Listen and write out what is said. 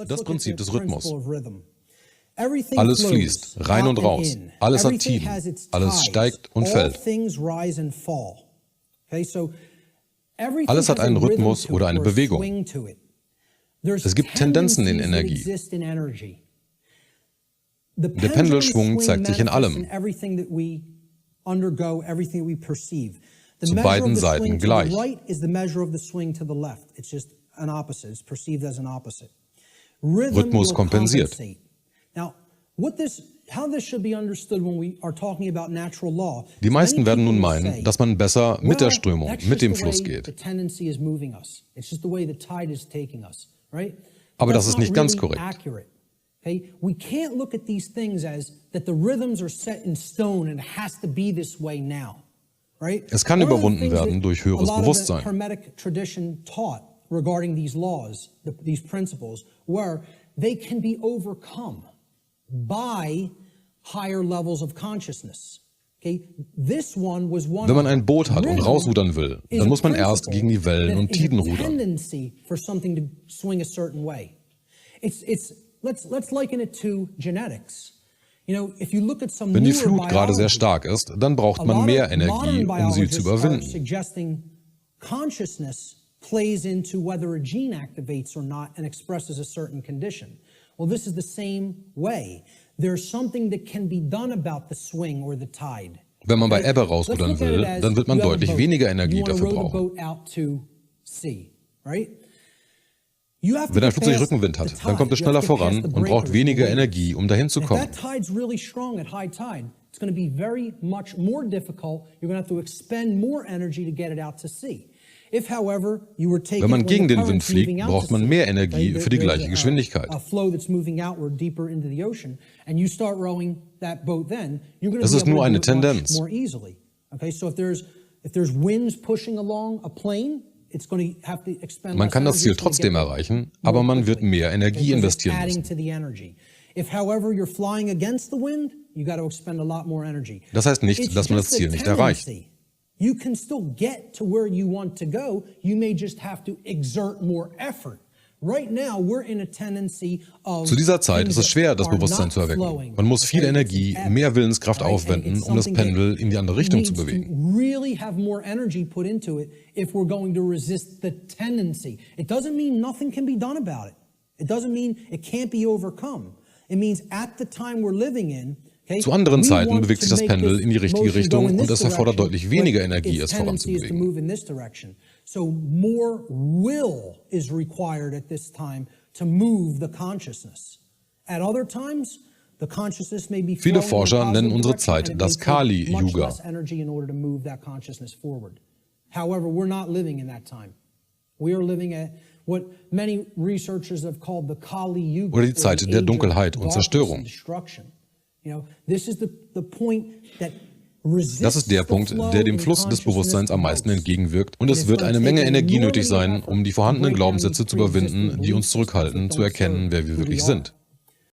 Das Prinzip des Rhythmus. Alles fließt, rein und raus, alles hat Tiden, alles steigt und fällt. Alles hat einen Rhythmus oder eine Bewegung. Es gibt Tendenzen in Energie. Der Pendelschwung zeigt sich in allem, zu beiden Seiten gleich. Rhythmus kompensiert. Die meisten werden nun meinen, dass man besser mit der Strömung, mit dem Fluss geht. Aber das ist nicht ganz korrekt. Es kann überwunden werden durch höheres Bewusstsein. Regarding these laws, these principles, where they can be overcome by higher levels of consciousness. Okay? This one was one. Wenn man ein Boot hat und rausrudern will, dann muss man erst gegen die Wellen und Tiden rudern. Let's liken it to genetics. Wenn die Flut gerade sehr stark ist, dann braucht man mehr Energie, um sie zu überwinden. Plays into whether a gene activates or not and expresses a certain condition. Well, this is the same way. There's something that can be done about the swing or the tide. Wenn man bei Ebbe rausrudern will, dann wird man deutlich weniger Energie dafür brauchen. Wenn ein Flugzeug Rückenwind hat, dann kommt es schneller voran und braucht weniger Energie, um dahin zu kommen. It's going to be very much more difficult. You're going to have to expend more energy to get it out to sea. Wenn man gegen den Wind fliegt, braucht man mehr Energie für die gleiche Geschwindigkeit. Das ist nur eine Tendenz. Man kann das Ziel trotzdem erreichen, aber man wird mehr Energie investieren müssen. Das heißt nicht, dass man das Ziel nicht erreicht. You can still get to where you want to go. You may just have to exert more effort. Right now, we're in a tendency of. Zu dieser Zeit ist es schwer, das Bewusstsein zu erwecken. Man muss viel Energie, mehr Willenskraft aufwenden, um das Pendel in die andere Richtung zu bewegen. Really have more energy put into it if we're going to resist the tendency. It doesn't mean nothing can be done about it. It doesn't mean it can't be overcome. It means at the time we're living in. Zu anderen Zeiten bewegt sich das Pendel in die richtige Richtung und es erfordert deutlich weniger Energie, es voranzubewegen. So more will is required at this time to move the consciousness. At other times, the consciousness may be Viele Forscher nennen unsere Zeit das Kali-Yuga. However, we're not living in that time. We are living at what many researchers have called the Kali-Yuga. Oder die Zeit der Dunkelheit und Zerstörung. Das ist der Punkt, der dem Fluss des Bewusstseins am meisten entgegenwirkt, und es wird eine Menge Energie nötig sein, um die vorhandenen Glaubenssätze zu überwinden, die uns zurückhalten, zu erkennen, wer wir wirklich sind.